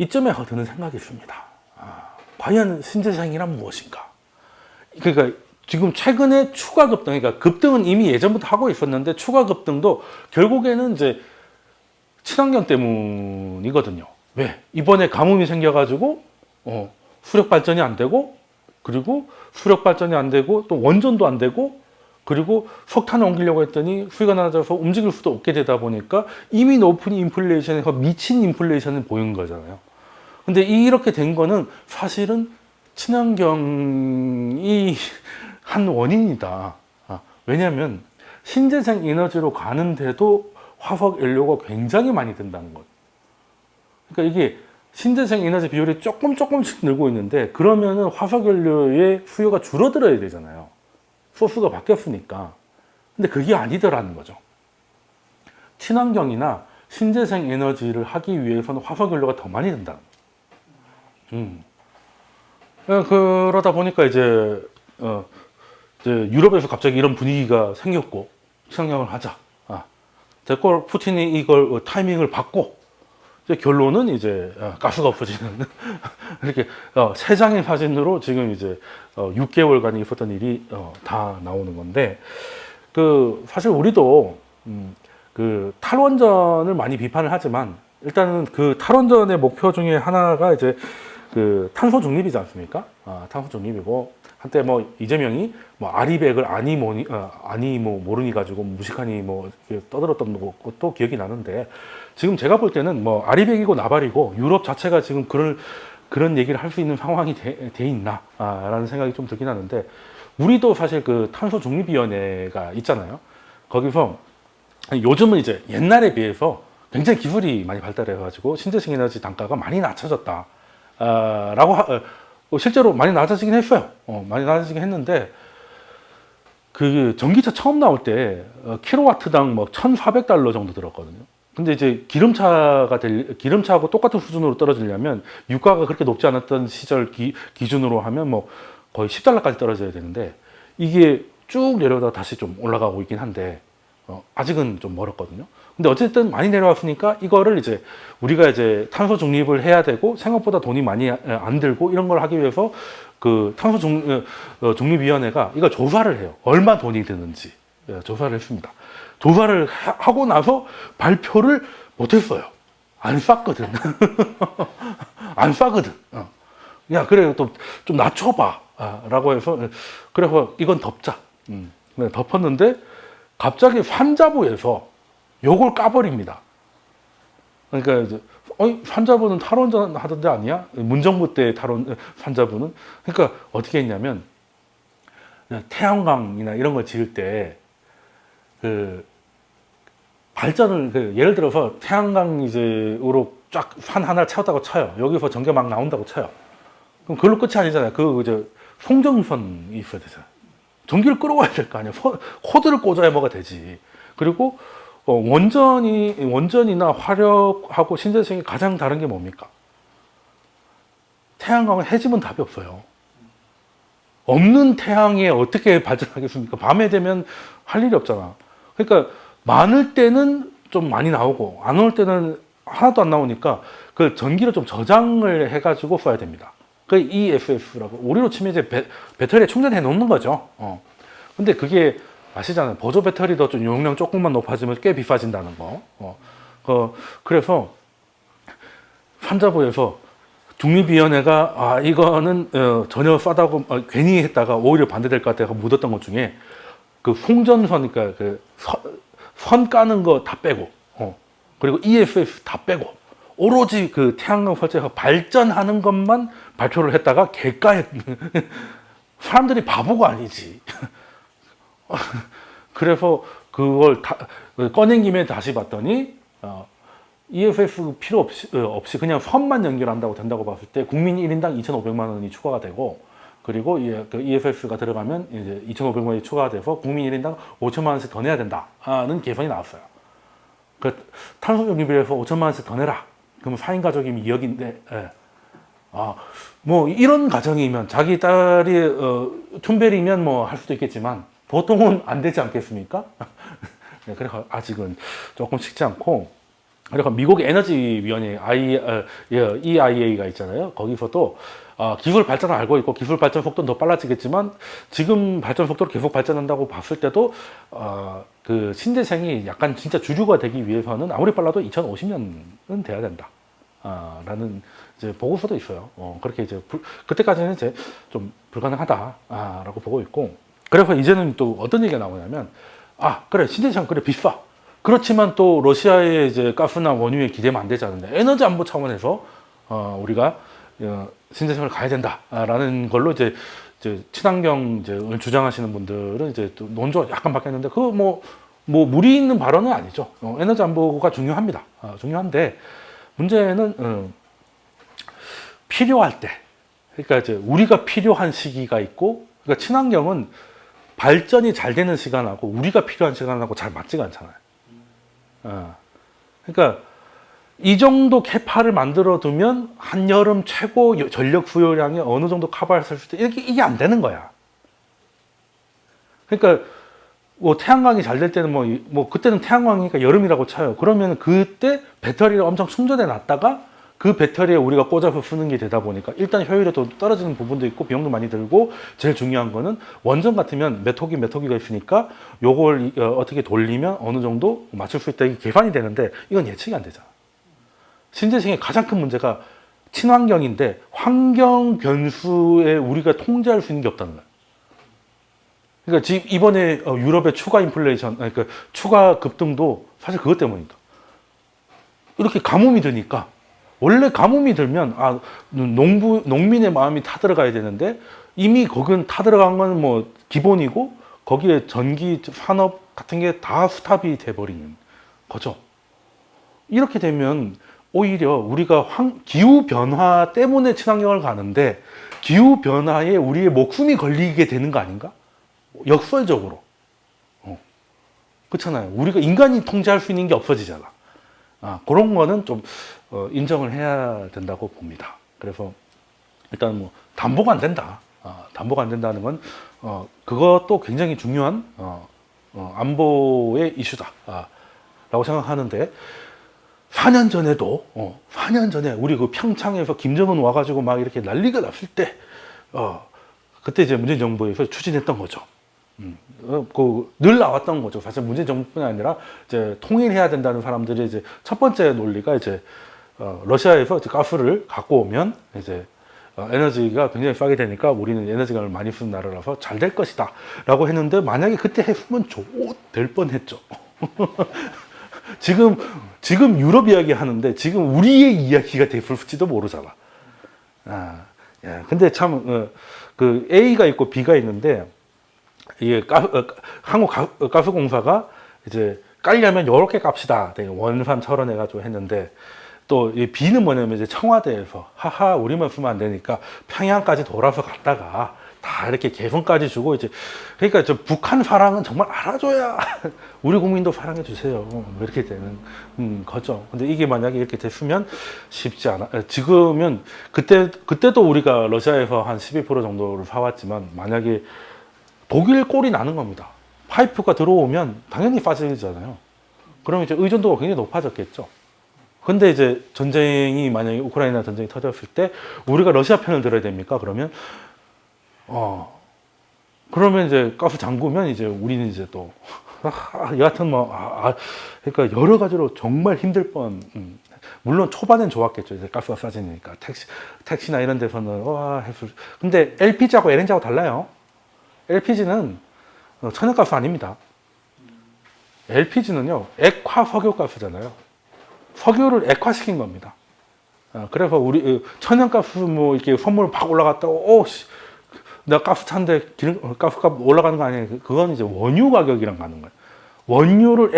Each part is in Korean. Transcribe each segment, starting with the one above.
이쯤에 드는 생각이 있습니다. 과연 신재생이란 무엇인가? 그러니까 지금 최근에 추가 급등, 그러니까 급등은 이미 예전부터 하고 있었는데 추가 급등도 결국에는 이제 친환경 때문이거든요. 왜? 이번에 가뭄이 생겨가지고 수력 발전이 안 되고, 그리고 수력 발전이 안 되고 또 원전도 안 되고, 그리고 석탄을 옮기려고 했더니 수요가 낮아서 움직일 수도 없게 되다 보니까 이미 높은 인플레이션에서 미친 인플레이션을 보이는 거잖아요. 근데 이렇게 된 거는 사실은 친환경이 한 원인이다. 왜냐하면 신재생 에너지로 가는데도 화석 연료가 굉장히 많이 든다는 거예요. 그러니까 이게 신재생 에너지 비율이 조금씩 늘고 있는데, 그러면은 화석 연료의 수요가 줄어들어야 되잖아요. 소스가 바뀌었으니까. 근데 그게 아니더라는 거죠. 친환경이나 신재생 에너지를 하기 위해서는 화석 연료가 더 많이 든다는 거예요. 그러다 보니까 이제 유럽에서 갑자기 이런 분위기가 생겼고, 친환경을 하자. 됐고, 푸틴이 이걸 타이밍을 받고, 이제 결론은 이제 가스가 없어지는 이렇게 세 장의 사진으로 지금 이제 6개월간 있었던 일이 다 나오는 건데, 그 사실 우리도 그 탈원전을 많이 비판을 하지만, 일단은 그 탈원전의 목표 중에 하나가 이제 그 탄소 중립이지 않습니까? 탄소 중립이고, 한때 뭐 이재명이 뭐 아리백을 아니 모르니 가지고 무식하니 뭐 떠들었던 것도 기억이 나는데, 지금 제가 볼 때는 뭐 아리백이고 나발이고 유럽 자체가 지금 그런 얘기를 할 수 있는 상황이 돼 있나 라는 생각이 좀 들긴 하는데, 우리도 사실 그 탄소 중립위원회가 있잖아요. 거기서 요즘은 이제 옛날에 비해서 굉장히 기술이 많이 발달해 가지고 신재생 에너지 단가가 많이 낮춰졌다 라고 실제로 많이 낮아지긴 했어요. 많이 낮아지긴 했는데, 그 전기차 처음 나올 때 킬로와트당 뭐 1,400달러 정도 들었거든요. 근데 이제 기름차하고 똑같은 수준으로 떨어지려면 유가가 그렇게 높지 않았던 시절 기준으로 하면 뭐 거의 10달러까지 떨어져야 되는데, 이게 쭉 내려오다가 다시 좀 올라가고 있긴 한데 아직은 좀 멀었거든요. 근데 어쨌든 많이 내려왔으니까 이거를 이제 우리가 이제 탄소 중립을 해야 되고, 생각보다 돈이 많이 안 들고 이런 걸 하기 위해서 그 탄소 중립위원회가 이걸 조사를 해요. 얼마 돈이 드는지 조사를 했습니다. 조사를 하고 나서 발표를 못했어요. 안 쌌거든. 안 싸거든. 야, 그래, 또 좀 낮춰봐. 라고 해서, 그래서 이건 덮자. 덮었는데, 갑자기 산자부에서 요걸 까버립니다. 그러니까 이제, 산자부는 탈원전 하던 데 아니야? 문정부 때 산자부는? 그러니까 어떻게 했냐면, 태양광이나 이런 걸 지을 때, 발전을, 예를 들어서 태양광 이제으로 쫙 산 하나를 채웠다고 쳐요. 여기서 전기 막 나온다고 쳐요. 그럼 그걸로 끝이 아니잖아요. 송정선이 있어야 되잖아요. 전기를 끌어와야 될 거 아니에요. 코드를 꽂아야 뭐가 되지. 그리고 원전이나 화력하고 신재생이 가장 다른 게 뭡니까? 태양광을 해지면 답이 없어요. 없는 태양에 어떻게 발전하겠습니까? 밤에 되면 할 일이 없잖아. 그러니까 많을 때는 좀 많이 나오고 안 올 때는 하나도 안 나오니까 그 전기를 좀 저장을 해가지고 써야 됩니다. 그 ESS라고 우리로 치면 이제 배터리에 충전해 놓는 거죠. 근데 그게 아시잖아요. 보조 배터리도 좀 용량 조금만 높아지면 꽤 비싸진다는 거. 그래서 산자부에서 중립위원회가 이거는 전혀 싸다고 괜히 했다가 오히려 반대될 것 같아서 묻었던 것 중에 그 송전선, 그러니까 선 까는 거 다 빼고, 그리고 ESS 다 빼고, 오로지 그 태양광 설치해서 발전하는 것만 발표를 했다가 개가에 사람들이 바보가 아니지. 그래서 그걸 꺼낸 김에 다시 봤더니 ESS 필요 없이 그냥 선만 연결한다고 된다고 봤을 때 국민 1인당 2,500만 원이 추가가 되고, 그리고 그 ESS가 들어가면 이제 2,500만 원이 추가가 돼서 국민 1인당 5천만 원씩 더 내야 된다는 계산이 나왔어요. 그 탄소 중립비에서 5천만 원씩 더 내라. 그러면 4인 가족이면 2억인데, 뭐 이런 가정이면 자기 딸이 툰벨이면 뭐 할 수도 있겠지만 보통은 안 되지 않겠습니까? 네, 그래서 아직은 조금 쉽지 않고, 그리고 미국 에너지위원회 EIA가 있잖아요. 거기서도 기술 발전을 알고 있고 기술 발전 속도는 더 빨라지겠지만 지금 발전 속도로 계속 발전한다고 봤을 때도 그 신재생이 약간 진짜 주류가 되기 위해서는 아무리 빨라도 2050년은 돼야 된다. 라는 이제 보고서도 있어요. 그렇게 이제 그때까지는 이제 좀 불가능하다라고 보고 있고, 그래서 이제는 또 어떤 얘기가 나오냐면, 그래 신재생 그래 비싸. 그렇지만 또 러시아의 이제 가스나 원유에 기대면 안 되지 않는데 에너지 안보 차원에서 우리가 신재생을 가야 된다라는 걸로 이제 친환경 이제 주장하시는 분들은 이제 또 논조가 약간 바뀌었는데 그거 뭐 무리 있는 발언은 아니죠. 에너지 안보가 중요합니다. 중요한데 문제는 필요할 때, 그러니까 이제 우리가 필요한 시기가 있고, 그러니까 친환경은 발전이 잘 되는 시간하고 우리가 필요한 시간하고 잘 맞지가 않잖아요. 그러니까 이 정도 캐파를 만들어 두면 한여름 최고 전력 수요량이 어느 정도 커버할 수 있을 때 이게 안 되는 거야. 그러니까 뭐 태양광이 잘 될 때는 뭐 그때는 태양광이니까 여름이라고 쳐요. 그러면 그때 배터리를 엄청 충전해 놨다가 그 배터리에 우리가 꽂아서 쓰는 게 되다 보니까 일단 효율이 더 떨어지는 부분도 있고 비용도 많이 들고, 제일 중요한 거는 원전 같으면 몇 호기가 있으니까 요걸 어떻게 돌리면 어느 정도 맞출 수 있다, 이게 계산이 되는데 이건 예측이 안 되잖아. 신재생의 가장 큰 문제가 친환경인데 환경 변수에 우리가 통제할 수 있는 게 없다는 거야. 그러니까 지금 이번에 유럽의 추가 인플레이션, 그러니까 추가 급등도 사실 그것 때문이다. 이렇게 가뭄이 드니까, 원래 가뭄이 들면 농민의 마음이 타들어가야 되는데 이미 거긴 타들어간 건 뭐 기본이고 거기에 전기 산업 같은 게 다 스탑이 돼버리는 거죠. 이렇게 되면 오히려 우리가 기후 변화 때문에 친환경을 가는데 기후 변화에 우리의 목숨이 걸리게 되는 거 아닌가? 역설적으로. 그렇잖아요. 우리가 인간이 통제할 수 있는 게 없어지잖아. 그런 거는 좀 인정을 해야 된다고 봅니다. 그래서 일단 뭐 담보가 안 된다. 담보가 안 된다는 건 그것도 굉장히 중요한 안보의 이슈다. 라고 생각하는데 4년 전에도 4년 전에 우리 그 평창에서 김정은 와가지고 막 이렇게 난리가 났을 때 그때 이제 문재인 정부에서 추진했던 거죠. 늘 나왔던 거죠. 사실 문재인 정부뿐이 아니라 이제 통일해야 된다는 사람들이 이제 첫 번째 논리가 이제 러시아에서 이제 가스를 갖고 오면 이제 에너지가 굉장히 싸게 되니까 우리는 에너지를 많이 쓰는 나라라서 잘 될 것이다 라고 했는데, 만약에 그때 했으면 될 뻔했죠. 지금 유럽 이야기 하는데 지금 우리의 이야기가 됐을지도 모르잖아. 근데 참 그 A가 있고 B가 있는데, 이게 한국가스공사가 이제 깔려면 요렇게 깝시다. 원산 철원해가지고 했는데, 또 이 B는 뭐냐면 이제 청와대에서 우리만 쓰면 안 되니까 평양까지 돌아서 갔다가 다 이렇게 개성까지 주고, 이제 그러니까 저 북한 사랑은 정말 알아줘야 우리 국민도 사랑해 주세요. 이렇게 되는 거죠. 근데 이게 만약에 이렇게 됐으면 쉽지 않아. 지금은 그때도 우리가 러시아에서 한 12% 정도를 사왔지만, 만약에 독일 꼴이 나는 겁니다. 파이프가 들어오면 당연히 빠지잖아요. 그러면 이제 의존도가 굉장히 높아졌겠죠. 근데 이제 전쟁이 만약에 우크라이나 전쟁이 터졌을 때 우리가 러시아 편을 들어야 됩니까? 그러면 그러면 이제 가스 잠그면 이제 우리는 이제 또 여하튼 그러니까 여러 가지로 정말 힘들 뻔. 물론 초반엔 좋았겠죠. 이제 가스가 싸지니까 택시나 이런 데서는 근데 LPG하고 LNG하고 달라요. LPG는 천연가스 아닙니다. LPG는요 액화 석유가스잖아요. 석유를 액화시킨 겁니다. 그래서 우리 천연가스 뭐 이렇게 선물 팍 올라갔다고 내가 가스 차인데 가스값 올라가는 거 아니에요. 그건 이제 원유 가격이랑 가는 거예요. 원유를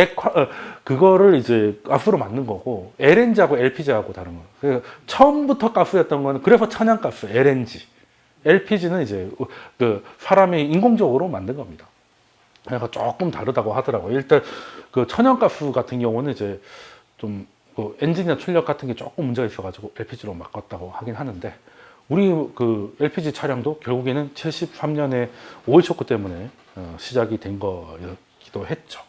그거를 이제 가스로 만든 거고, LNG하고 LPG하고 다른 거예요. 그래서 처음부터 가스였던 거는 그래서 천연가스 LNG, LPG는 이제 그 사람이 인공적으로 만든 겁니다. 그래서 조금 다르다고 하더라고요. 일단 그 천연가스 같은 경우는 이제 좀 엔진이나 출력 같은 게 조금 문제가 있어가지고 LPG로 바꿨다고 하긴 하는데, 우리 그 LPG 차량도 결국에는 73년에 오일 쇼크 때문에 시작이 된 거기도 했죠.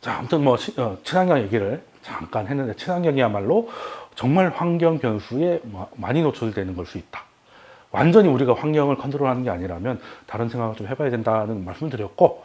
자, 아무튼 뭐 친환경 얘기를 잠깐 했는데 친환경이야말로 정말 환경 변수에 많이 노출되는 걸 수 있다. 완전히 우리가 환경을 컨트롤하는 게 아니라면 다른 생각을 좀 해봐야 된다는 말씀을 드렸고,